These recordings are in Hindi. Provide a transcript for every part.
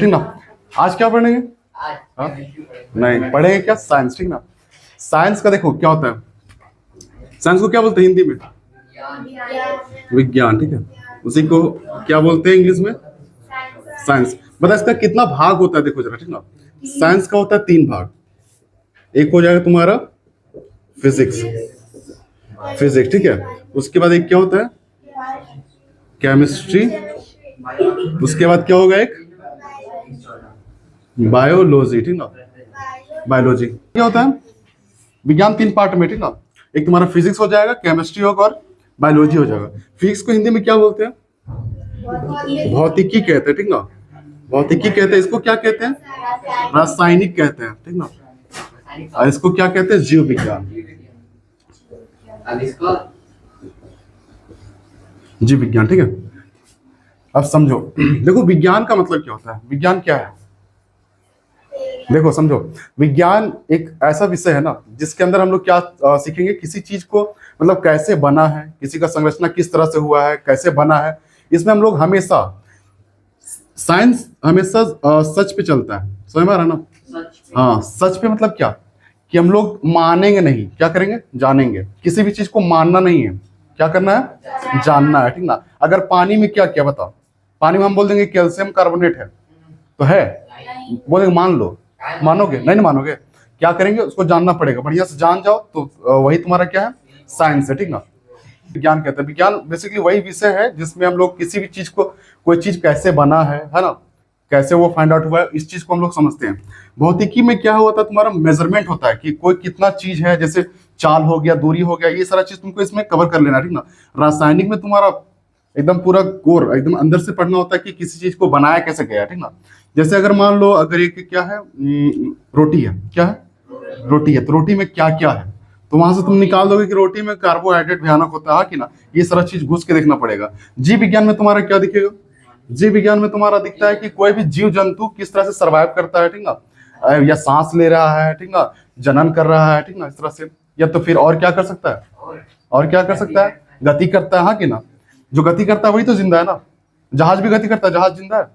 ठीक ना। आज क्या पढ़ेंगे? हाँ? नहीं पढ़ेंगे क्या? साइंस। ठीक ना। साइंस का देखो क्या होता है, साइंस को क्या बोलते हैं हिंदी में? विज्ञान। ठीक है, उसी को क्या बोलते हैं इंग्लिश में? साइंस। बता इसका कितना भाग होता है, देखो जरा। ठीक ना, साइंस का होता है 3 भाग। एक हो जाएगा तुम्हारा फिजिक्स, फिजिक्स। ठीक है, उसके बाद एक क्या होता है? केमिस्ट्री। उसके बाद क्या होगा? एक बायोलॉजी। ठीक ना, बायोलॉजी क्या होता है? विज्ञान 3 पार्ट में। ठीक ना, एक तुम्हारा फिजिक्स हो जाएगा, केमिस्ट्री होगा और बायोलॉजी हो जाएगा। फिजिक्स को हिंदी में क्या बोलते हैं? भौतिकी कहते हैं। ठीक ना, भौतिकी कहते हैं। इसको क्या कहते हैं? रासायनिक कहते हैं। ठीक ना, और इसको क्या कहते हैं? जीव विज्ञान। जीव विज्ञान। ठीक है, अब समझो। देखो विज्ञान का मतलब क्या होता है, विज्ञान क्या है? देखो समझो, विज्ञान एक ऐसा विषय है ना जिसके अंदर हम लोग क्या सीखेंगे, किसी चीज को मतलब कैसे बना है, किसी का संरचना किस तरह से हुआ है, कैसे बना है। इसमें हम लोग हमेशा, साइंस हमेशा सच पे चलता है, समझ में आ रहा ना? हाँ, सच पे मतलब क्या कि हम लोग मानेंगे नहीं, क्या करेंगे? जानेंगे। किसी भी चीज को मानना नहीं है, क्या करना है? जानना है। ठीक ना, अगर पानी में क्या क्या बताओ, पानी में हम बोल देंगे कैल्शियम कार्बोनेट है, तो है बोलेंगे मान लो, मानोगे? नहीं मानोगे। क्या करेंगे? उसको जानना पड़ेगा, बढ़िया से जान जाओ तो वही तुम्हारा क्या है? साइंस है। ठीक ना, विज्ञान कहते हैं। विज्ञान बेसिकली वही विषय है जिसमें हम लोग किसी भी चीज को, कोई चीज कैसे बना है ना, कैसे वो फाइंड आउट हुआ है, इस चीज को हम लोग समझते हैं। भौतिकी में क्या होता है? तुम्हारा मेजरमेंट होता है कि कोई कितना चीज है, जैसे चाल हो गया, दूरी हो गया, ये सारा चीज तुमको इसमें कवर कर लेना। ठीक ना, रासायनिक में तुम्हारा एकदम पूरा कोर एकदम अंदर से पढ़ना होता है कि किसी चीज को बनाया कैसे गया। ठीक ना, जैसे अगर मान लो अगर एक क्या है, रोटी है, क्या है? रोटी है, तो रोटी में क्या क्या है, तो वहां से तुम निकाल दोगे कि रोटी में कार्बोहाइड्रेट भयानक होता है कि ना, ये सारा चीज घुस के देखना पड़ेगा। जीव विज्ञान में तुम्हारा क्या दिखेगा? जीव विज्ञान में तुम्हारा दिखता है कि कोई भी जीव जंतु किस तरह से सरवाइव करता है। ठीक ना, या सांस ले रहा है, ठीक ना, जनन कर रहा है, ठीक ना, इस तरह से। या तो फिर और क्या कर सकता है? और क्या कर सकता है? गति करता है, हाँ कि ना? जो गति करता है वही तो जिंदा है ना। जहाज भी गति करता है, जहाज जिंदा है?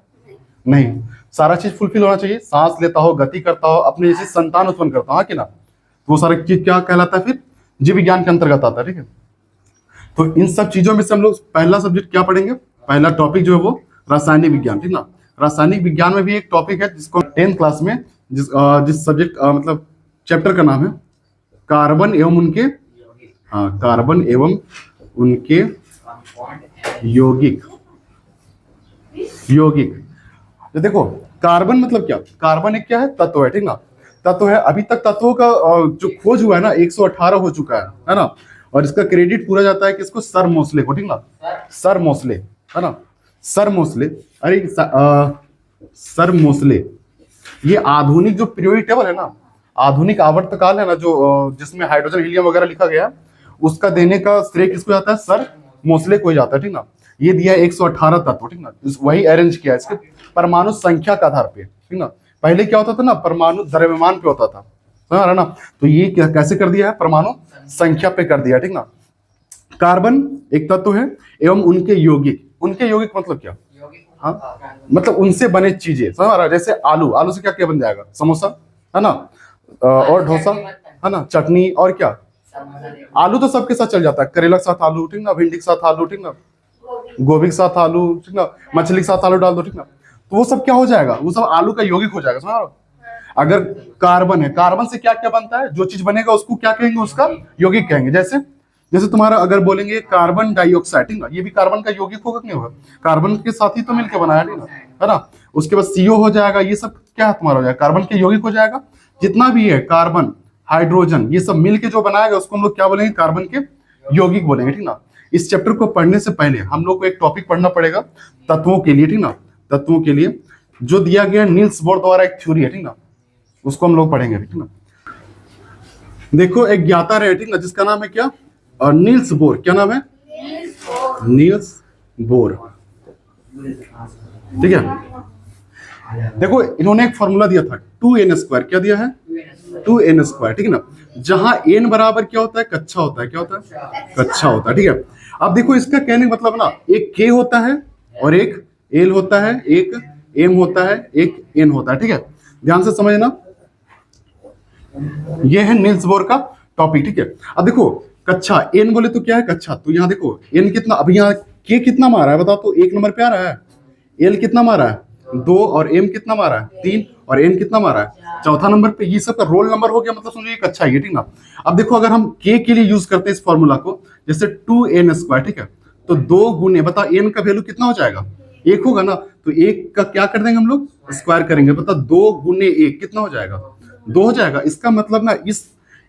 नहीं। सारा चीज फुलफिल होना चाहिए, सांस लेता हो, गति करता हो, अपने जैसे संतान उत्पन्न करता हो, हाँ कि ना? तो वो सारा चीज क्या कहलाता है? फिर जीव विज्ञान के अंतर्गत आता है। ठीक है, तो इन सब चीजों में से हम लोग पहला सब्जेक्ट क्या पढ़ेंगे? पहला टॉपिक जो है वो रासायनिक विज्ञान। ठीक ना, रासायनिक विज्ञान में भी एक टॉपिक है जिसको 10th क्लास में जिस सब्जेक्ट मतलब चैप्टर का नाम है कार्बन एवं उनके, हाँ, कार्बन एवं उनके यौगिक। यौगिक, तो देखो कार्बन मतलब क्या? कार्बन एक क्या है? तत्व है। ठीक ना, तत्व है। अभी तक तत्वों का जो खोज हुआ है ना 118 हो चुका है ना। और इसका क्रेडिट पूरा जाता है किसको? सर मोसले को। ठीक ना, सर मोसले, है ना, सर मोसले। अरे सर मोसले, ये आधुनिक जो पीरियोडिक टेबल है ना, आधुनिक आवर्तकाल है ना, जो जिसमें हाइड्रोजन हीलियम वगैरह लिखा गया, उसका देने का श्रेय किसको जाता है? सर मोसले को ही जाता है। ठीक ना, ये दिया 118 तत्व। ठीक ना, वही अरेंज किया इसके परमाणु संख्या के आधार पे। ठीक ना, पहले क्या होता था ना, परमाणु द्रव्यमान पे होता था, समझ रहा ना? तो ये कैसे कर दिया है? परमाणु संख्या पे कर दिया। ठीक ना, कार्बन एक तत्व है एवं उनके यौगिक। उनके यौगिक मतलब क्या? हाँ, मतलब उनसे बने चीजें, समझ रहा? जैसे आलू, आलू से क्या क्या बन जाएगा? समोसा, है ना, और डोसा, है ना, चटनी, और क्या? आलू तो सबके साथ चल जाता है, करेला के साथ आलू, ठीक ना, भिंडी के साथ आलू, ठीक ना, गोभी के साथ आलू, ठीक ना, मछली के साथ आलू डाल दो, ठीक ना, तो वो सब क्या हो जाएगा? वो सब आलू का यौगिक हो जाएगा, समझ रहे हो? अगर कार्बन है, कार्बन से क्या क्या बनता है? जो चीज बनेगा उसको क्या कहेंगे? उसका यौगिक कहेंगे। जैसे जैसे तुम्हारा अगर बोलेंगे कार्बन डाइऑक्साइड, ठीक ना, ये भी कार्बन का यौगिक होगा कि नहीं होगा? कार्बन के साथ ही तो मिलकर बनाया, नहीं ना, है ना? उसके बाद CO हो जाएगा, ये सब क्या तुम्हारा हो जाएगा? कार्बन के यौगिक हो जाएगा। जितना भी है कार्बन, हाइड्रोजन, ये सब मिलके जो बनाएगा उसको हम लोग क्या बोलेंगे? कार्बन के यौगिक बोलेंगे। ठीक ना, इस चैप्टर को पढ़ने से पहले हम लोग को एक टॉपिक पढ़ना पड़ेगा तत्वों के लिए। ठीक ना, तत्वों के लिए जो दिया गया नील्स बोर द्वारा एक थ्योरी है, ठीक ना, उसको हम लोग पढ़ेंगे। ठीक ना, देखो एक ज्ञाता रहे, ठीक ना, जिसका नाम है क्या? Niels Bohr. क्या नाम है? Niels Bohr. ठीक है, देखो इन्होंने एक फॉर्मूला दिया था 2n²। क्या दिया है? 2n²। ठीक है ना, जहां n बराबर क्या होता है? कक्षा होता है। क्या होता है? कक्षा होता है। ठीक है, अब देखो इसका कहने का मतलब ना, एक k होता है और एक l होता है, एक m होता है, एक n होता है, ठीक है। ध्यान से समझना, ये है नील्स बोर का टॉपिक, ठीक है। अब देखो कक्षा n बोले तो क्या है कक्षा, तो यहाँ देखो n कितना, अब यहाँ k कितना मारा है बताओ तो 1 नंबर पे आ रहा है, l कितना मारा है 2 और m कितना मारा है 3 और n कितना मारा है चौथा नंबर पे। ये सब का रोल नंबर हो गया, मतलब समझो ये कक्षा है, ठीक ना। अब देखो अगर हम k के लिए यूज करते हैं इस फॉर्मूला को, जैसे 2n², ठीक है, तो 2 गुने बता n का वैल्यू कितना हो जाएगा, 1 होगा ना, तो 1 का क्या कर देंगे हम लोग, स्क्वायर करेंगे, बता 2 गुने 1 कितना हो जाएगा, 2 हो जाएगा। इसका मतलब ना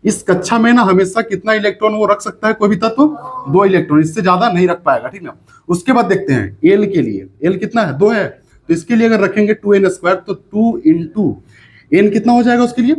इस कक्षा में ना हमेशा कितना इलेक्ट्रॉन वो रख सकता है कोई भी तत्व, 2 इलेक्ट्रॉन, इससे ज्यादा नहीं रख पाएगा, ठीक ना। उसके बाद देखते हैं एल के लिए, एल कितना है 2 है, तो इसके लिए अगर रखेंगे 2n² तो 2 इंटू एन कितना हो जाएगा, उसके लिए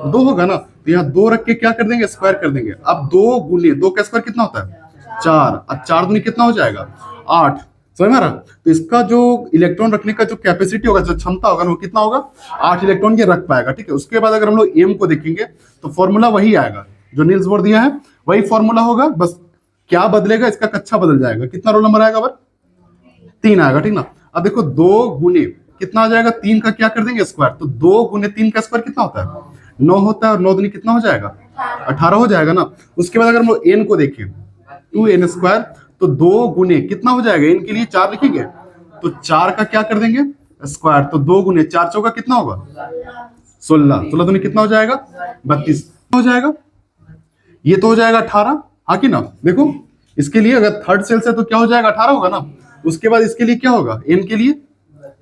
2 होगा ना, तो यहाँ 2 रख के क्या कर देंगे, स्क्वायर कर देंगे। अब 2 गुने 2 का स्क्वायर कितना होता है 4, अब 4 दूनी कितना हो जाएगा 8, समझ में आ रहा। तो इसका जो इलेक्ट्रॉन रखने का जो कैपेसिटी होगा, जो क्षमता होगा वो कितना होगा 8 इलेक्ट्रॉन ये रख पाएगा, ठीक है। उसके बाद अगर हम लोग एम को देखेंगे तो फॉर्मूला वही आएगा जो नील्स बोर दिया है, वही फॉर्मूला होगा, बस क्या बदलेगा, इसका कक्षा बदल जाएगा। कितना रोल नंबर आएगा, 3 आएगा, ठीक ना। अब देखो 2 गुने कितना आ जाएगा, 3 का क्या कर देंगे स्क्वायर, तो 2 गुने 3 का स्क्वायर कितना होता है 9 होता है, और 9 दूनी कितना हो जाएगा 18 हो जाएगा ना। उसके बाद अगर हम लोग एन को देखें 2n², तो 2 गुने कितना हो जाएगा, इनके लिए 4 लिखेंगे, तो 4 का क्या कर देंगे स्क्वायर, तो 2 गुने 4 चौका कितना होगा 16, 16 दूनी कितना हो जाएगा 32 हो जाएगा, ये तो हो जाएगा 18, हाँ कि ना। देखो इसके लिए अगर थर्ड सेल से तो क्या हो जाएगा 18 होगा ना, उसके बाद इसके लिए क्या होगा, एन के लिए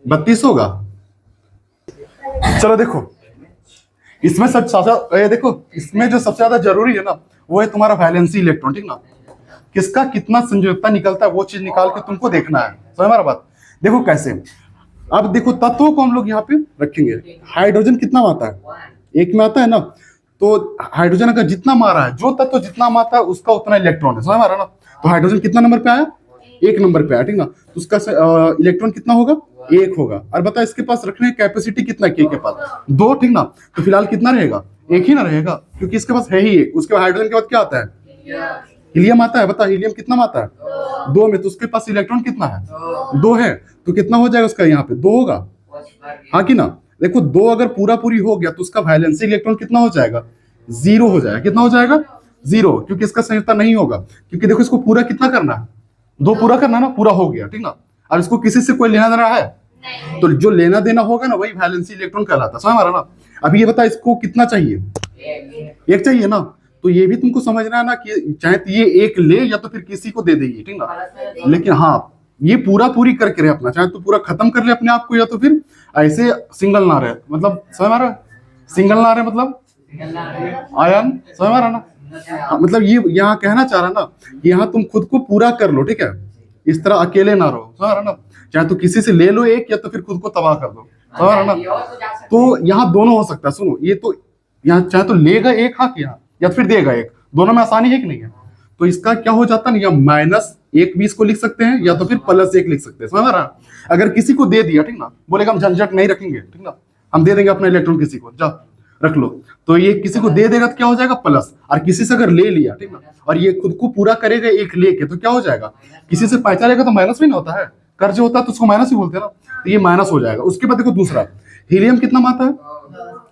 32 होगा। चलो देखो इसमें देखो इसमें जो सबसे ज्यादा जरूरी है ना वो है तुम्हारा वैलेंसी इलेक्ट्रॉन, ठीक ना। किसका कितना संयोजकता निकलता है वो चीज निकाल के तुमको देखना है, समझ हमारा बात। देखो कैसे, अब देखो तत्वों को हम लोग यहाँ पे रखेंगे, हाइड्रोजन कितना आता है 1 में आता है ना, तो हाइड्रोजन अगर जितना मारा है, जो तत्व जितना मारता है उसका उतना इलेक्ट्रॉन है, समझ में आ रहा ना। तो हाइड्रोजन कितना नंबर पे आया 1 नंबर पे आया, ठीक ना। तो उसका इलेक्ट्रॉन कितना होगा 1 होगा, और बता इसके पास रखने की कैपेसिटी कितना है के पास 2, ठीक ना। तो फिलहाल कितना रहेगा 1 ही ना रहेगा, क्योंकि इसके पास है ही 1। उसके बाद हाइड्रोजन के बाद क्या आता है हीलियम आता है, बता हीलियम कितना में आता है 2 में, तो उसके पास इलेक्ट्रॉन कितना है 2 है, तो कितना हो जाएगा उसका यहाँ पे 2 होगा, हाँ कि ना। देखो 2 अगर पूरा पूरी हो गया तो उसका वैलेंसी इलेक्ट्रॉन कितना हो जाएगा 0 हो जाएगा, कितना हो जाएगा 0, क्योंकि इसका संयोजकता नहीं होगा, क्योंकि देखो इसको पूरा कितना करना है 2 पूरा करना है ना, पूरा हो गया, ठीक ना। अब इसको किसी से कोई लेना देना है, तो जो लेना देना होगा ना वही वैलेंसी इलेक्ट्रॉन कहलाता है, समझ आ रहा ना। अब ये बता इसको कितना चाहिए 1 चाहिए ना, तो ये भी तुमको समझना है ना कि चाहे तो ये 1 ले या तो फिर किसी को दे देगी, ठीक ना। लेकिन हाँ ये पूरी करके रहे अपना, चाहे तो पूरा खत्म कर ले अपने आप को, या तो फिर ऐसे सिंगल ना रहे, मतलब समझ आ रहा है, सिंगल ना रहे मतलब आयन, समझ आ रहा ना। मतलब ये यहाँ कहना चाह रहा ना, यहाँ तुम खुद को पूरा कर लो, ठीक है, इस तरह अकेले ना रहो, समझ रहा ना। चाहे तो किसी से ले लो 1 या तो फिर खुद को तबाह कर दो, समझ रहा ना। तो यहाँ दोनों हो सकता है, सुनो ये तो यहाँ चाहे तो लेगा 1 हाथ यहाँ या फिर देगा 1, दोनों में आसानी है कि नहीं है। तो इसका क्या हो जाता है ना, या -1 भी इसको लिख सकते हैं या तो फिर +1 लिख सकते हैं, समझ रहा। अगर किसी को दे दिया, ठीक ना, बोलेगा हम झंझट नहीं रखेंगे, ठीक ना, हम दे देंगे अपना इलेक्ट्रॉन किसी को, जा रख लो, तो ये किसी को दे देगा तो क्या हो जाएगा प्लस, और किसी से अगर ले लिया, ठीक ना, और ये खुद को पूरा करेगा 1 लेके, तो क्या हो जाएगा, किसी से पैसा लेगा तो माइनस भी ना होता है, कर्ज होता है तो उसको माइनस ही बोलते हैं ना, तो ये माइनस हो जाएगा। उसके बाद देखो दूसरा हीलियम कितना आता है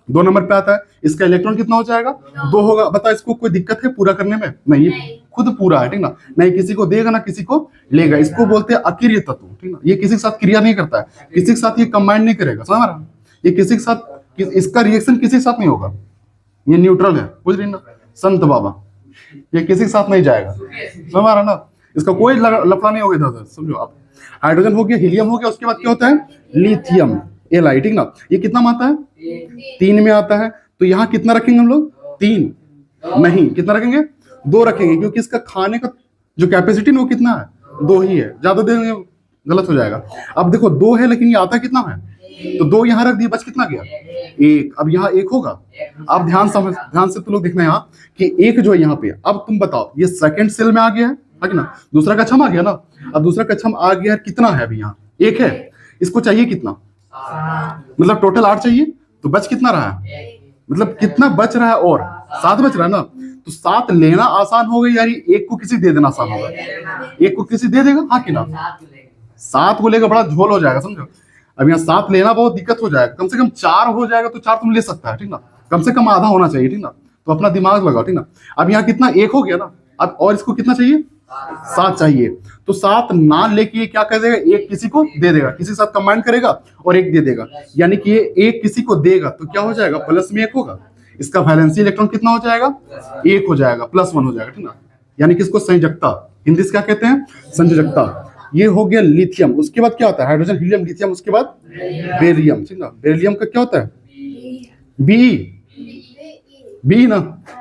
2 नंबर पे आता है, इसका इलेक्ट्रॉन कितना हो जाएगा 2 होगा। बता इसको कोई दिक्कत है पूरा करने में, नहीं ये खुद पूरा है, ठीक ना, नहीं किसी को देगा ना किसी को लेगा। इसको बोलते हैं अक्रिय तत्व, ठीक ना, ये किसी के साथ क्रिया नहीं करता है, किसी के साथ ये कंबाइन नहीं करेगा, समझ रहा, ये किसी के साथ इसका रिएक्शन किसी के साथ नहीं होगा, ये न्यूट्रल है, बुझ रही ना संत बाबा, ये किसी के साथ नहीं जाएगा, समझ रहा ना, इसका कोई लफड़ा नहीं होगा इधर, समझो आप। हाइड्रोजन हो गया, हीलियम हो गया, उसके बाद क्या होता है लिथियम Li, ठीक ना, ये कितना में आता है 3 में आता है। तो यहाँ कितना रखेंगे हम लोग 3 नहीं, कितना रखेंगे 2 रखेंगे, क्योंकि इसका खाने का जो कैपेसिटी ना वो कितना है 2 ही है, ज्यादा देंगे गलत हो जाएगा। अब देखो 2 है लेकिन ये आता कितना है, तो 2 यहाँ रख दिए, बच कितना गया 1, अब यहाँ 1 होगा। अब ध्यान से तुम लोग देखना यहाँ कि 1 जो है यहाँ पे, अब तुम बताओ ये सेकंड सेल में आ गया है कि ना, दूसरा कक्षम आ गया ना, अब दूसरा कक्षम आ गया, कितना है अभी यहाँ 1 है, इसको चाहिए कितना, मतलब टोटल 8 चाहिए, तो बच कितना रहा है, मतलब कितना बच रहा है, और 7 बच रहा है ना, तो 7 लेना आसान हो गई यार, 1 को किसी दे देना आसान होगा, 1 को किसी दे देगा, हाँ कि ना, 7 को लेकर बड़ा झोल हो जाएगा, समझो। अब यहाँ 7 लेना बहुत दिक्कत हो जाएगा, कम से कम 4 हो जाएगा तो 4 तुम ले सकता है, ठीक ना, कम से कम आधा होना चाहिए, ठीक ना, तो अपना दिमाग लगाओ, ठीक ना। अब यहाँ कितना 1 हो गया ना, अब और इसको कितना चाहिए 7 चाहिए, तो 7 ना लेके क्या कर देगा, 1 किसी को दे देगा, किसी के साथ कंबाइन करेगा और 1 दे देगा, यानी कि ये 1 किसी को देगा तो क्या हो जाएगा, प्लस में 1 होगा, इसका वैलेंसी इलेक्ट्रॉन कितना हो जाएगा 1 हो जाएगा, +1 हो जाएगा, ठीक ना, यानी कि इसको संयोजकता, हिंदी से क्या कहते हैं, संयोजकता। ये हो गया लिथियम। उसके बाद क्या होता है, हाइड्रोजन, हीलियम, लिथियम, उसके बाद बेरिलियम, ठीक ना। बेरिलियम का क्या होता है, बी ना,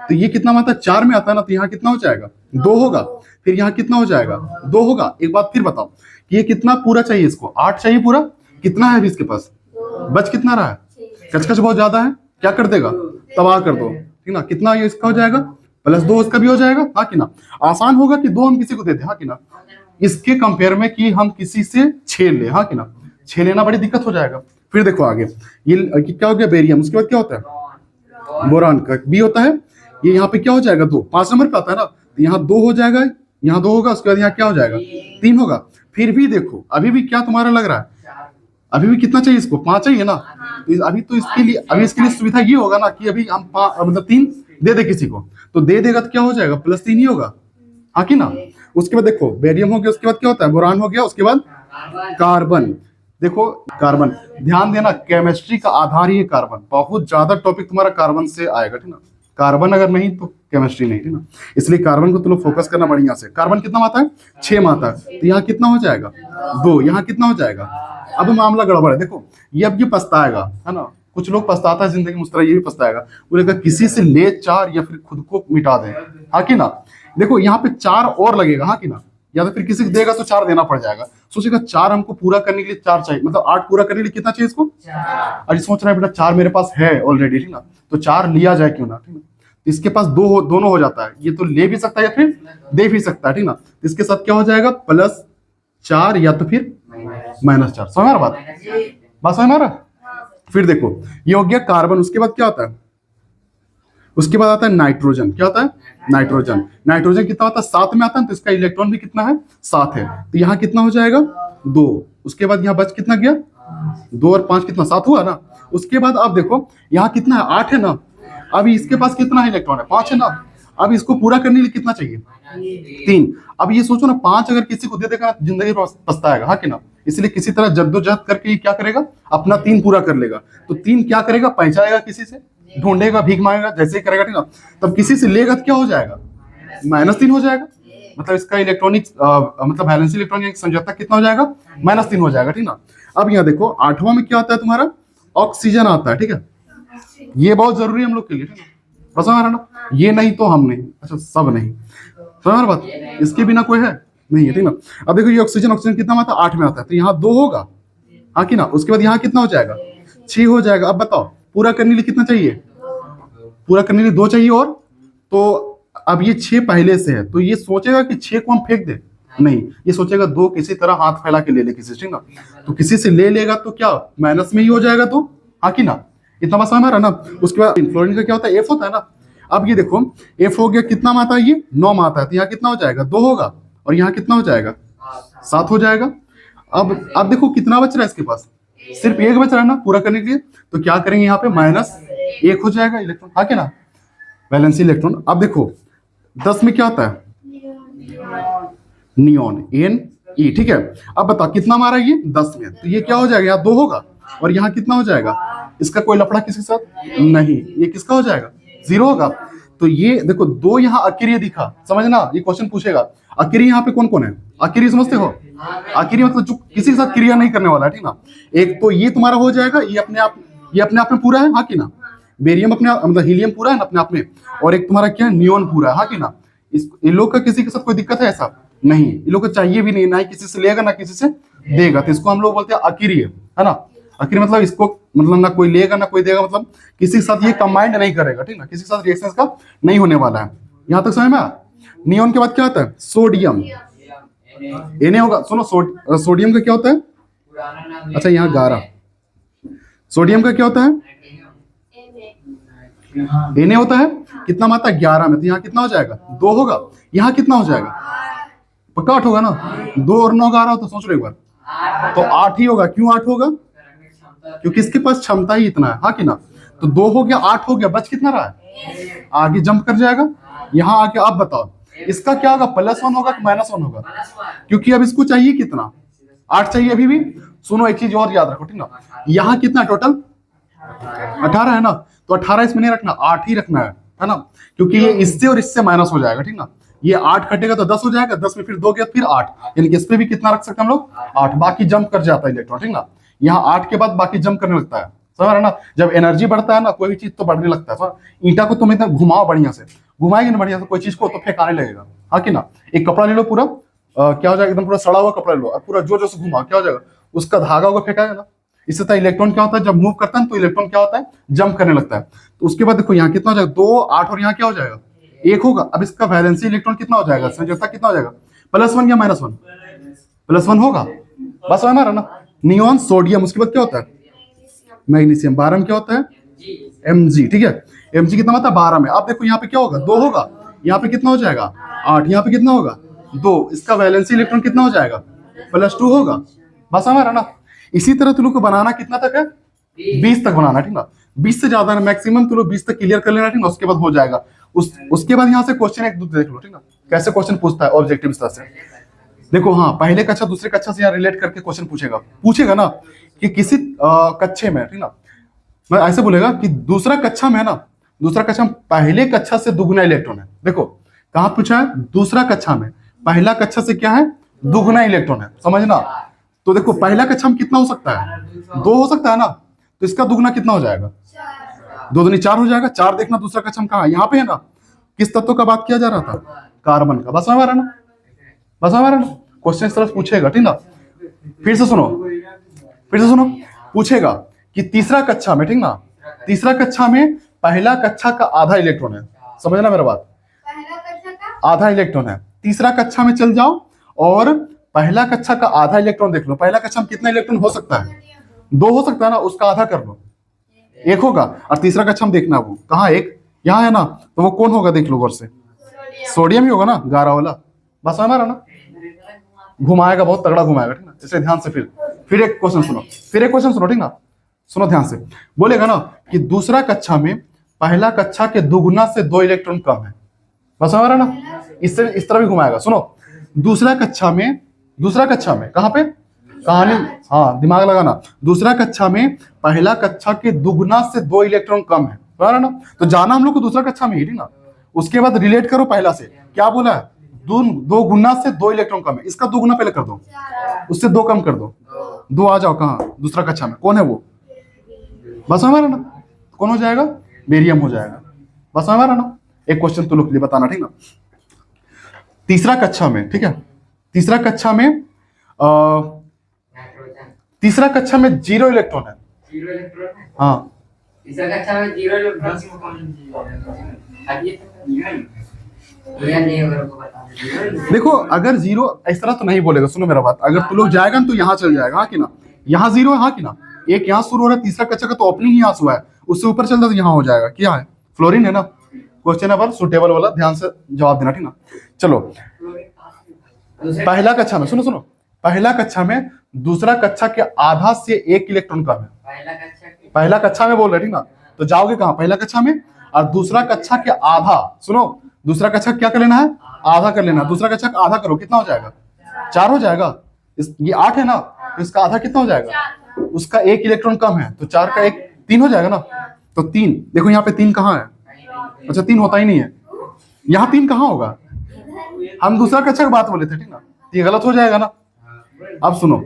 तो ये कितना आता है 4 में आता है ना, तो यहाँ कितना हो जाएगा 2 होगा, फिर यहाँ कितना हो जाएगा 2 होगा। एक बात फिर बताओ कि ये कितना पूरा चाहिए, इसको 8 चाहिए पूरा, कितना है अभी इसके पास, बच कितना रहा है, कचकच बहुत ज्यादा है, क्या कर देगा, तबाह कर दो, ठीक ना। कितना ये इसका हो जाएगा, +2 इसका भी हो जाएगा, हाँ कि ना। आसान होगा कि 2 हम किसी को देते, हाँ कि ना, इसके कंपेयर में कि हम किसी से 6 ले, हाँ कि ना, 6 लेना बड़ी दिक्कत हो जाएगा। फिर देखो आगे ये क्या हो गया, बेरियम, उसके बाद क्या होता है, बोरान का बी होता है, ये यहाँ पे क्या हो जाएगा 2, 5 नंबर पे आता है ना, तो यहाँ 2 हो जाएगा, यहाँ 2 होगा, उसके बाद यहाँ क्या हो जाएगा 3 होगा। फिर भी देखो अभी भी क्या तुम्हारा लग रहा है, अभी भी कितना चाहिए इसको, 5 चाहिए ना, तो अभी तो इसके लिए सुविधा ये होगा ना कि अभी हम मतलब 3 दे दे किसी को, तो दे देगा तो क्या हो जाएगा +3 ही होगा, हाँ कि ना। उसके बाद देखो बेरियम हो गया, उसके बाद क्या होता है, बोरान हो गया, उसके बाद कार्बन। देखो कार्बन, ध्यान देना केमिस्ट्री का आधार ही है कार्बन, बहुत ज्यादा टॉपिक तुम्हारा कार्बन से आएगा, ठीक ना। कार्बन अगर नहीं तो केमिस्ट्री नहीं, ठीक ना, इसलिए कार्बन को तुम लोग फोकस करना बढ़िया से। कार्बन कितना आता है 6 में आता है, तो यहाँ कितना हो जाएगा 2, यहाँ कितना हो जाएगा। अब मामला गड़बड़ है, देखो ये अब ये पछताएगा, है ना, कुछ लोग पछताता है जिंदगी में, उस तरह ये भी पछताएगा, बोलेगा किसी से ले 4 या फिर खुद को मिटा दे, हाँ कि ना। देखो यहाँ पे 4 और लगेगा, हाँ कि ना, या तो फिर किसी को देगा तो 4 देना पड़ जाएगा। सोचेगा 4 हमको पूरा करने के लिए 4 चाहिए, मतलब 8 पूरा करने के लिए कितना चाहिए इसको, और सोच रहा है बेटा 4 मेरे पास है ऑलरेडी, ठीक ना, तो 4 लिया जाए क्यों ना, ठीक ना। तो इसके पास दोनों हो जाता है, ये तो ले भी सकता है या फिर दे भी सकता है, ठीक ना। तो इसके साथ क्या हो जाएगा +4 या तो फिर -4। समझ आ रहा बात समझ आ रहा। फिर देखो ये हो गया कार्बन, उसके बाद क्या होता है, उसके बाद आता है नाइट्रोजन। क्या होता है, नाइट्रोजन। नाइट्रोजन कितना होता है 7 में आता है, तो इसका इलेक्ट्रॉन भी कितना है 7 है, तो यहाँ कितना हो जाएगा 2। उसके बाद यहाँ बच कितना गया 2 और 5 कितना 7 हुआ ना। उसके बाद आप देखो यहाँ कितना है 8 है ना, अभी इसके पास कितना है इलेक्ट्रॉन है 5 है ना, अब इसको पूरा करने के लिए कितना चाहिए 3। अब ये सोचो ना 5 अगर किसी को दे देगा जिंदगी पछताएगा, हाँ कि ना, इसलिए किसी तरह जद्दोजहद करके क्या करेगा अपना 3 पूरा कर लेगा। तो 3 क्या करेगा, पहचाएगा, किसी से ढूंढेगा, भीख मांगेगा, जैसे ही करेगा, ठीक ना, तब किसी से लेगा तो क्या हो जाएगा -3 हो जाएगा, मतलब इसका इलेक्ट्रॉनिक मतलब वैलेंसी इलेक्ट्रॉनिक समझौता कितना हो जाएगा -3 हो जाएगा, ठीक ना। अब यहाँ देखो 8वां में क्या आता है तुम्हारा, ऑक्सीजन आता है, ठीक है, ये बहुत जरूरी है हम लोग के लिए, ठीक है, बस हमारा ना, ये नहीं तो हम नहीं, अच्छा सब नहीं, समझ बात, इसके बिना कोई है नहीं है, ठीक ना। अब देखो ये ऑक्सीजन कितना में आता है 8 में आता है, तो यहाँ 2 होगा, हाँ कि ना। उसके बाद यहाँ कितना हो जाएगा 6 हो जाएगा। अब बताओ पूरा करने के लिए कितना चाहिए, पूरा करने के लिए 2 चाहिए, और तो अब ये 6 पहले से है, तो ये सोचेगा कि 6 को हम फेंक दे, नहीं, ये सोचेगा 2 किसी तरह हाथ फैला के ले ले किसी से, ठीक ना, तो किसी से ले लेगा तो क्या माइनस में ही हो जाएगा, तो हाँ कि ना, इतना बस हमारा ना। उसके बाद फ्लोरीन का क्या होता है F होता है ना। अब ये देखो F हो गया, कितना में आता है ये 9 में आता है, तो यहाँ कितना हो जाएगा 2 होगा, और यहाँ कितना हो जाएगा 7 हो जाएगा। अब देखो कितना बच रहा है इसके पास, सिर्फ 1 बच रहा है ना पूरा करने के लिए, तो क्या करेंगे यहाँ पे -1 हो जाएगा इलेक्ट्रॉन, हाँ क्या ना, वैलेंसी इलेक्ट्रॉन। अब देखो 10 में क्या होता है नियॉन, Ne, ठीक है। अब बता कितना मारा ये 10 में, तो ये क्या हो जाएगा यहाँ 2 होगा, और यहाँ कितना हो जाएगा, इसका कोई लफड़ा किसी के साथ नहीं, ये किसका हो जाएगा 0 होगा। तो ये देखो 2 यहाँ अक्रिय दिखा, समझना, ये क्वेश्चन पूछेगा अक्रिय यहाँ पे कौन कौन है, अक्रिय समझते हो, अक्रिय मतलब जो किसी के साथ क्रिया नहीं करने वाला है, ठीक ना। एक तो ये तुम्हारा हो जाएगा, ये अपने आप में पूरा है, हाँ कि ना, बेरियम अपने मतलब हीलियम पूरा है अपने आप में, और एक तुम्हारा क्या नियॉन पूरा है, हाँ कि ना। इन लोग का किसी के साथ कोई दिक्कत है ऐसा नहीं, इन लोग को चाहिए भी नहीं, ना ही किसी से लेगा ना किसी से देगा, तो इसको हम लोग बोलते हैं अक्रिय, है ना। अक्रिय मतलब इसको मतलब ना कोई लेगा ना कोई देगा, मतलब किसी के साथ ये कंबाइंड नहीं करेगा, ठीक ना, किसी के साथ रिएक्शन का नहीं होने वाला है। यहाँ तक समझ में। नियॉन के बाद क्या होता है सोडियम, Na होगा, सुनो सोडियम का क्या होता है, अच्छा यहाँ 11, सोडियम का क्या होता है Na होता है, कितना मात्रा 11 में, तो यहाँ कितना हो जाएगा 2 होगा, यहाँ कितना हो जाएगा पक्का 8 होगा ना, 2 और 9 11 हो, तो सोच लो एक बार, तो 8 ही होगा। क्यों 8 होगा, क्योंकि इसके पास क्षमता ही इतना है, हाँ कि ना। तो 2 हो गया, 8 हो गया, बच कितना रहा है, आगे जंप कर जाएगा। यहाँ आके आप बताओ इसका क्या होगा, +1 होगा कि -1 होगा, क्योंकि अब इसको चाहिए कितना, 8 चाहिए अभी भी। सुनो एक चीज और याद रखो, ठीक ना, यहाँ कितना टोटल 18 है ना, तो 18 इसमें नहीं रखना, 8 ही रखना है ना, क्योंकि ये इससे और इससे माइनस हो जाएगा, ठीक ना। ये 8 कटेगा तो 10 हो जाएगा, 10 में फिर 2 गया फिर 8, यानी कि इस पे भी कितना रख सकते हैं हम लोग, 8, बाकी जंप कर जाता है इलेक्ट्रॉन, ठीक ना। यहाँ 8 के बाद बाकी जंप करने लगता है, समझ रहे ना। जब एनर्जी बढ़ता है ना, कोई भी चीज तो बढ़ने लगता है। ईंटा को तुम इतना घुमाओ बढ़िया से, घुमाएंगे ना बढ़िया से कोई चीज को, तो फेंकाने लगेगा, हाँ कि ना। एक कपड़ा ले लो पूरा, क्या हो जाएगा, एकदम पूरा सड़ा हुआ कपड़ा ले लो और पूरा जोर जोर से घुमाओ, क्या हो जाएगा, उसका धागा होगा फेंकाएगा ना। इससे तरह इलेक्ट्रॉन क्या होता है, जब मूव करता है तो इलेक्ट्रॉन क्या होता है, जंप करने लगता है। तो उसके बाद देखो यहाँ कितना हो जाएगा, 2, 8 और यहाँ क्या हो जाएगा, 1 होगा। अब इसका वैलेंसी इलेक्ट्रॉन कितना हो जाएगा, संयोजकता कितना हो जाएगा, +1 या -1, +1 होगा, बस हमारा ना। नियॉन, सोडियम, उसके बाद क्या होता है, मैग्नीशियम, 12 में क्या होता है, Mg, ठीक है। Mg कितना होता है 12 में। अब देखो यहाँ पे क्या होगा, 2 होगा, यहाँ पे कितना हो जाएगा 8, यहाँ पे कितना होगा 2, इसका वैलेंसी इलेक्ट्रॉन कितना हो जाएगा, +2 होगा, बस हमारा ना। इसी तरह तुम लोग को बनाना कितना तक है, 20 तक बनाना, ठीक ना। 20 से ज्यादा मैक्सिमम तुम लोग 20 तक क्लियर कर लेना, ठीक ना। उसके बाद हो जाएगा। उसके बाद यहाँ से क्वेश्चन एक दूसरे देख लो, ठीक ना, कैसे क्वेश्चन पूछता है ऑब्जेक्टिव तरह से। देखो हाँ, पहले कक्षा दूसरे कक्षा से यहाँ रिलेट करके क्वेश्चन पूछेगा ना, कि किसी कक्षे में, ठीक ना, मैं ऐसे बोलेगा कि दूसरा कक्षा में है ना, दूसरा कक्षा में पहले कक्षा से दुगुना इलेक्ट्रॉन है। देखो कहाँ पूछा है, दूसरा कक्षा में, पहला कक्षा से क्या है, दुगुना इलेक्ट्रॉन है, समझना। तो देखो पहला कक्षा में कितना हो सकता है, 2 हो सकता है ना, तो इसका दुगुना कितना हो जाएगा, 2 दूनी 4 हो जाएगा। 4 देखना दूसरा कक्षा में कहाँ है, यहाँ पे है ना। किस तत्व का बात किया जा रहा था, कार्बन का, बस हमारा ना, बस हमारा ना। क्वेश्चन इस तरह पूछेगा, ठीक ना। फिर से सुनो पूछेगा कि तीसरा कक्षा में, ठीक ना, तीसरा कक्षा में पहला कक्षा का आधा इलेक्ट्रॉन है, समझना मेरा बात, आधा इलेक्ट्रॉन है। तीसरा कक्षा में चल जाओ और पहला कक्षा का आधा इलेक्ट्रॉन देख लो। पहला कक्षा में कितना इलेक्ट्रॉन हो सकता है, 2 हो सकता है ना, उसका आधा कर लो, 1 होगा। और तीसरा कक्षा में देखना वो कहाँ, 1 यहाँ है ना, तो वो कौन होगा देख लो गौर से, सोडियम ही होगा ना, 11 वाला, बस हमारा ना। घुमाएगा, बहुत तगड़ा घुमाएगा, ठीक ना। इसे ध्यान से फिर एक क्वेश्चन सुनो, ठीक ना, सुनो ध्यान से। बोलेगा ना कि दूसरा कक्षा में पहला कक्षा के दुगुना से 2 इलेक्ट्रॉन कम है, बस हमारा ना। इससे इस तरह भी घुमाएगा, सुनो। दूसरा कक्षा में कहाँ पे, कहानी, हाँ दिमाग लगाना। दूसरा कक्षा में पहला कक्षा के दुगुना से 2 इलेक्ट्रॉन कम है, बराबर ना। तो जाना हम लोग को दूसरा कक्षा में ही, ठीक ना। उसके बाद रिलेट करो पहला से, क्या बोला है, 2 गुना से 2 इलेक्ट्रॉन कम है, इसका 2 गुना पहले कर दो, उससे 2 कम कर दो, 2 आ जाओ कहाँ, दूसरा कक्षा में कौन है वो, बस हमारा ना। कौन हो जाएगा, बेरियम हो जाएगा, बस हमारा ना। एक क्वेश्चन तुम लोग के लिए बताना, ठीक ना। तीसरा कक्षा में, ठीक है, तीसरा कक्षा में 0 इलेक्ट्रॉन है, हाँ तीसरा कक्षा में 0 इलेक्ट्रॉन। देखो अगर 0 इस तरह तो नहीं बोलेगा, सुनो मेरा बात। अगर तुम लोग जाएगा तो यहाँ चल जाएगा, हाँ कि ना, यहाँ 0 है, हाँ कि ना। एक यहाँ शुरू हो रहा है, तीसरा कक्षा का तो ओपनिंग ही यहाँ से हुआ है, उससे ऊपर चलता तो यहाँ हो जाएगा, क्या है, फ्लोरीन है ना। क्वेश्चन नंबर सुटेबल वाला, ध्यान से जवाब देना, ठीक ना। चलो पहला कक्षा में, सुनो पहला कक्षा में दूसरा कक्षा के आधा से 1 इलेक्ट्रॉन कम है, पहला कक्षा में बोल रहे, ठीक ना। तो जाओगे कहाँ, पहला कक्षा में, और दूसरा कक्षा के आधा, सुनो दूसरा कक्षा क्या कर लेना है, आधा कर लेना। दूसरा कक्षा का आधा करो, कितना हो जाएगा, 4 हो जाएगा। ये 8 है ना, तो इसका आधा कितना हो जाएगा, उसका 1 इलेक्ट्रॉन कम है, तो 4 का 1 3 हो जाएगा ना। तो 3 देखो यहाँ पे 3 कहाँ है, अच्छा 3 होता ही नहीं है, यहाँ 3 कहाँ होगा, हम दूसरा कक्षा की बात बोले थे, ठीक ना। ये गलत हो जाएगा ना। अब सुनो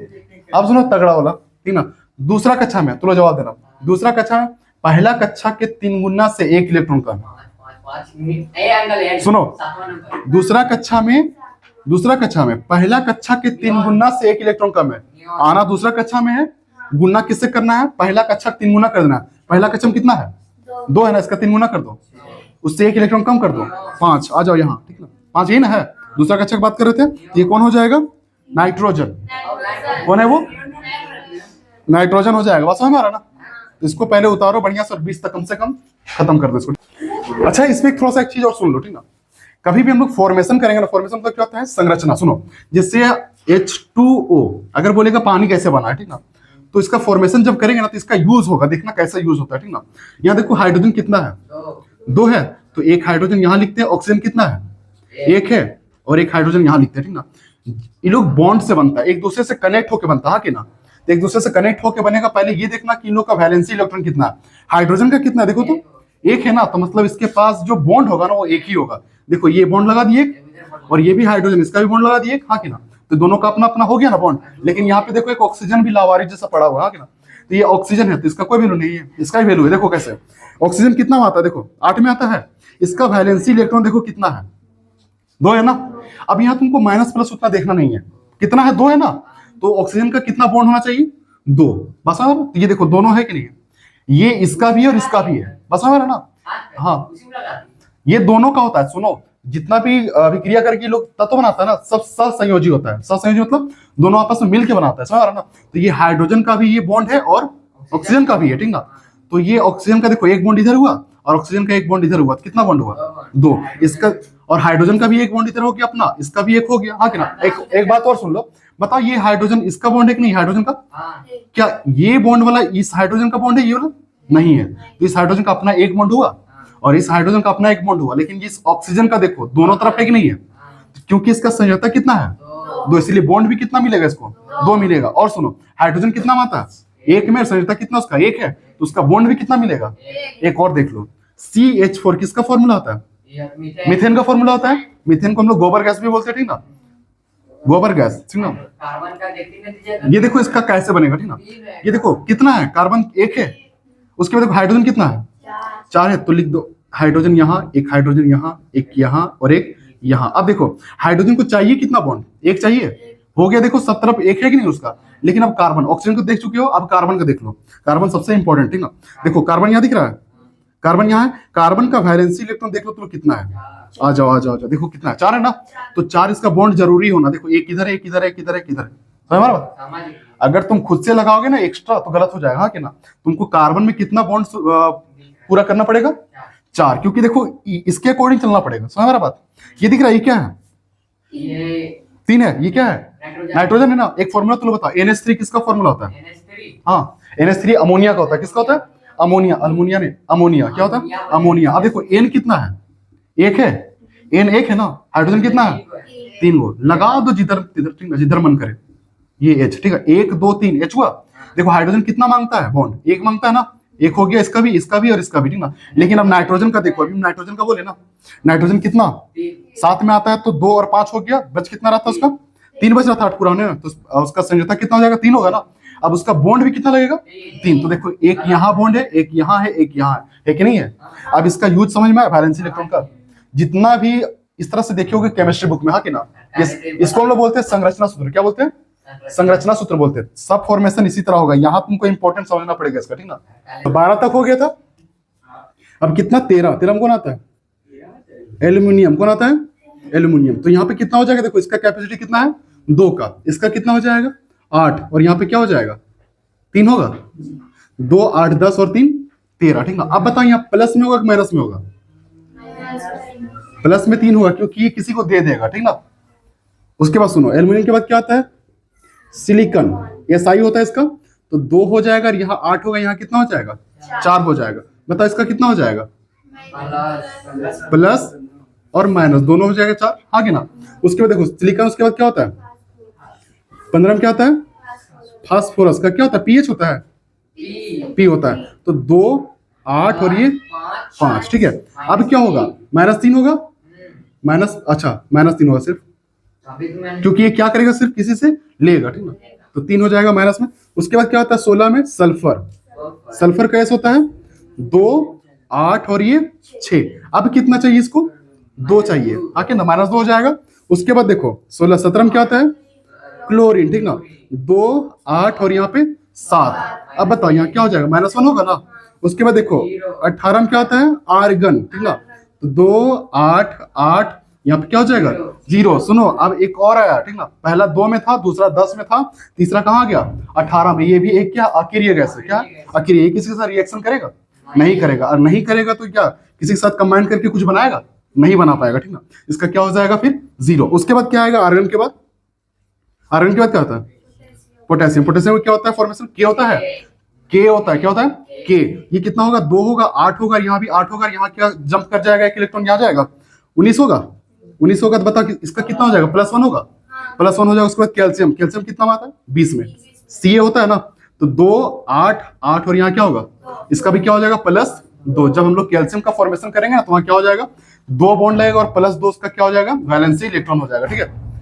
तगड़ा वाला, ठीक ना। दूसरा कक्षा में तुम जवाब देना, दूसरा कक्षा में पहला कक्षा के 3 गुना से 1 इलेक्ट्रॉन कम है। सुनो दूसरा कक्षा में पहला कक्षा के 3 गुना से 1 इलेक्ट्रॉन कम है। आना दूसरा कक्षा में है, गुना किससे करना है, पहला कक्षा 3 गुना कर देना है। पहला कक्षा में कितना है, 2 है ना, इसका 3 गुना कर दो, उससे 1 इलेक्ट्रॉन कम कर दो, 5 आ जाओ यहाँ, ठीक ना। 5 यही ना है, दूसरा कक्षा की बात कर रहे थे। ये कौन हो जाएगा, नाइट्रोजन, कौन है वो, नाइट्रोजन हो जाएगा, बस हमारा ना। तो इसको पहले उतारो बढ़िया से, 20 तक कम से कम खत्म कर दो इसको। अच्छा इसमें थोड़ा सा एक चीज और सुन लो, ठीक ना। कभी भी हम लोग फॉर्मेशन करेंगे ना, फॉर्मेशन मतलब क्या होता है, संरचना। सुनो जैसे H2O, अगर बोलेगा पानी कैसे बना है, ठीक ना, तो इसका फॉर्मेशन जब करेंगे ना तो इसका यूज होगा, देखना कैसा यूज होता है, ठीक ना। यहाँ देखो हाइड्रोजन कितना है, दो है, तो एक हाइड्रोजन यहाँ लिखते हैं। ऑक्सीजन कितना है, एक है, और एक हाइड्रोजन यहाँ लिखते हैं, ठीक ना। ये लोग बॉन्ड से बनता है, एक दूसरे से कनेक्ट होकर बनता है, हाँ कि ना। तो एक दूसरे से कनेक्ट होकर बनेगा, पहले ये देखना कि इन लोग का वैलेंसी इलेक्ट्रॉन कितना है। हाइड्रोजन का कितना है देखो, तो एक है ना, तो मतलब इसके पास जो बॉन्ड होगा ना वो एक ही होगा। देखो ये बॉन्ड लगा दिए, और ये भी हाइड्रोजन, इसका भी बॉन्ड लगा दिए, हाँ कि ना। तो दोनों का अपना अपना हो गया ना बॉन्ड। लेकिन यहाँ पे देखो एक ऑक्सीजन भी लावारिस जैसा पड़ा हुआ है, हाँ कि ना। तो ये ऑक्सीजन है, तो इसका कोई वैल्यू नहीं है, इसका ही वैल्यू है। देखो कैसे ऑक्सीजन कितना में आता है, देखो 8 में आता है। इसका वैलेंसी इलेक्ट्रॉन देखो कितना है, 2 है ना। अब यहाँ तुमको माइनस प्लस उतना देखना नहीं है, कितना है, 2 है ना। तो ऑक्सीजन का कितना बॉन्ड होना चाहिए, 2, बस। और ये देखो दोनों है कि नहीं, ये इसका भी है और इसका भी है, बस है ना। हाँ, ये दोनों का होता है। सुनो, जितना भी अभिक्रिया करके लोग तत्व बनाता है ना, सब सहसंयोजी होता है। सहसंयोजी मतलब दोनों आपस में मिलकर बनाता है, समझ रहा ना। तो ये हाइड्रोजन का भी ये बॉन्ड है और ऑक्सीजन का भी है, ठीक ना। तो ये ऑक्सीजन का देखो एक बॉन्ड इधर हुआ और ऑक्सीजन का एक बॉन्ड इधर हुआ, कितना बॉन्ड हुआ, 2। इसका और हाइड्रोजन का भी एक बॉन्ड इधर हो गया अपना, इसका भी एक हो गया, हाँ कि ना। एक बात और सुन लो, बताओ ये हाइड्रोजन इसका बॉन्ड है कि नहीं, हाइड्रोजन का। क्या ये बॉन्ड वाला इस हाइड्रोजन का बॉन्ड है, ये वाला नहीं है। तो इस हाइड्रोजन का अपना एक बॉन्ड हुआ और इस हाइड्रोजन का अपना एक बॉन्ड हुआ। लेकिन इस ऑक्सीजन का देखो दोनों तरफ है कि नहीं है, क्योंकि इसका संयोजकता कितना है, 2, इसलिए बॉन्ड भी कितना मिलेगा इसको, 2 मिलेगा। और सुनो हाइड्रोजन कितना आता है, एक में, संयोजकता कितना उसका, एक है, तो उसका बॉन्ड भी कितना मिलेगा, एक। और देख लो CH4 किसका फॉर्मूला होता है, मीथेन का फॉर्मूला होता है। मीथेन को हम लोग गोबर गैस भी बोलते हैं, ठीक ना, गोबर गैस, ठीक ना। कार्बन का देखते ये देखो इसका कैसे बनेगा, ठीक ना। ये देखो कितना है, कार्बन एक है, उसके बाद देखो हाइड्रोजन कितना है, 4 है। तो लिख दो हाइड्रोजन यहाँ, एक हाइड्रोजन यहाँ, एक यहाँ और एक यहाँ। अब देखो हाइड्रोजन को चाहिए कितना बॉन्ड, एक चाहिए, हो गया। देखो सब तरफ एक है कि नहीं उसका। लेकिन अब कार्बन, ऑक्सीजन को देख चुके हो, अब कार्बन का देख लो। कार्बन सबसे इंपॉर्टेंट, ठीक ना। देखो कार्बन यहाँ दिख रहा है, कार्बन यहाँ है। कार्बन का वैलेंसी इलेक्ट्रॉन देख लो तुम कितना है, आ जाओ आ जाओ, देखो कितना है, 4 है ना। तो 4 इसका बॉन्ड जरूरी होना। देखो एक इधर है, एक इधर है, एक इधर है, एक इधर है, समझ में आ रहा है? अगर तुम खुद से लगाओगे ना एक्स्ट्रा तो गलत हो जाएगा, हाँ कि ना। तुमको कार्बन में कितना बॉन्ड पूरा करना पड़ेगा, 4, क्योंकि देखो इसके अकॉर्डिंग चलना पड़ेगा, समझ में बात। ये दिख रहा है, ये क्या है, ये 3 है, ये क्या है, नाइट्रोजन है ना। एक फॉर्मूला तो बताओ, NH3 किसका फॉर्मूला होता है, हाँ NH3 अमोनिया का होता है। किसका होता है, अमोनिया, अमोनिया में अमोनिया क्या होता है, अमोनिया। अब देखो N कितना है, एक है, N एक है ना। हाइड्रोजन कितना है, 3 गो, लगा दो जिधर जिधर मन करे। ये H, ठीक है, 1 2 3 H हुआ। देखो हाइड्रोजन कितना मांगता है बॉन्ड, एक मांगता है ना, एक हो गया, इसका भी और इसका भी, ठीक ना। लेकिन अब नाइट्रोजन का देखो, अभी नाइट्रोजन का बोले ना, नाइट्रोजन कितना 7 में आता है, तो 2 और 5 हो गया, बच कितना रहता है उसका, 3 बच रहा था 8 पूरा होने में। तो उसका संयोजकता कितना हो जाएगा, 3 होगा ना। अब उसका बॉन्ड भी कितना लगेगा, 3। तो देखो एक यहाँ बॉन्ड है, एक यहाँ है, एक यहाँ है कि नहीं है। अब इसका यूज समझ में आया वैलेंसी इलेक्ट्रॉन का। जितना भी इस तरह से देखिए केमिस्ट्री बुक में, हाँ कि ना। इसको हम लोग बोलते हैं संरचना सूत्र, क्या बोलते हैं, संरचना सूत्र बोलते हैं। सब फॉर्मेशन इसी तरह होगा, यहाँ तुमको इंपॉर्टेंट समझना पड़ेगा इसका, ठीक ना। तो 12 तक हो गया था, अब कितना, 13 में कौन आता है, एल्यूमिनियम। कौन आता है, एल्यूमिनियम। तो यहाँ पे कितना हो जाएगा, देखो इसका कैपेसिटी कितना है, 2 का, इसका कितना हो जाएगा 8, और यहाँ पे क्या हो जाएगा 3 होगा, 2 8 10 और 3 13, ठीक ना। अब बताओ यहाँ प्लस में होगा कि माइनस में होगा, प्लस में 3 होगा, क्योंकि ये किसी को दे देगा, ठीक ना। उसके बाद सुनो, एल्यूमिनियम के बाद क्या आता है, सिलिकॉन, SI होता है इसका। तो 2 हो जाएगा, और यहाँ 8 होगा, यहाँ कितना हो जाएगा 4 हो जाएगा। बताओ इसका कितना हो जाएगा, प्लस और माइनस दोनों हो जाएगा 4, हाँ कि ना। उसके बाद देखो सिलिकॉन, उसके बाद क्या होता है 15 में क्या होता है, फास्फोरस का क्या होता है, pH होता है, P होता है। तो 2 8 और ये 5, ठीक है। अब क्या होगा, -3 होगा, माइनस, अच्छा -3 होगा सिर्फ, क्योंकि ये क्या करेगा, सिर्फ किसी से लेगा, ठीक ना। तो 3 हो जाएगा माइनस में। उसके बाद क्या होता है 16 में सल्फर, सल्फर का ऐसा होता है 2 8 और ये 6। अब कितना चाहिए इसको, 2 चाहिए, आके ना, -2 हो जाएगा। उसके बाद देखो 16 17 में क्या होता है, क्लोरीन, ठीक ना, 2 8 और यहाँ पे 7। अब बताओ यहाँ क्या हो जाएगा, -1 होगा ना। उसके बाद देखो 18 में क्या होता है, आर्गन, ठीक ना। तो 2 8 8, यहाँ पे क्या हो जाएगा 0। सुनो अब एक और आया, ठीक ना। पहला 2 में था, दूसरा 10 में था, तीसरा कहाँ गया 18 में। ये भी एक क्या अकेरिय गैस है, क्या अकेरिय, किसी के साथ रिएक्शन करेगा, नहीं करेगा। और नहीं करेगा तो क्या किसी के साथ कंबाइन करके कुछ बनाएगा, नहीं बना पाएगा, ठीक ना। इसका क्या हो जाएगा फिर 0। उसके बाद क्या आएगा, आर्गन के बाद, आर्गन के बाद क्या होता है पोटेशियम। पोटेशियम क्या होता है फॉर्मेशन? के होता है, के होता है, क्या होता है? के। ये कितना होगा? 2 होगा, 8 होगा, यहाँ भी 8 होगा, यहाँ क्या जंप कर जाएगा एक इलेक्ट्रॉन, यहाँ जाएगा 19 होगा। 19 होगा तो बताओ कि इसका कितना हो जाएगा? +1 होगा, +1 हो जाएगा। उसके बाद कैल्शियम, कैल्शियम कितना आता है? 20 में। सी होता है ना, तो 2 8 8 और यहाँ क्या होगा? इसका भी क्या हो जाएगा? +2। जब हम लोग कैल्शियम का फॉर्मेशन करेंगे ना तो वहां क्या हो जाएगा? 2 बॉन्ड लगेगा और +2 उसका क्या हो जाएगा? वैलेंसी इलेक्ट्रॉन हो जाएगा। ठीक है।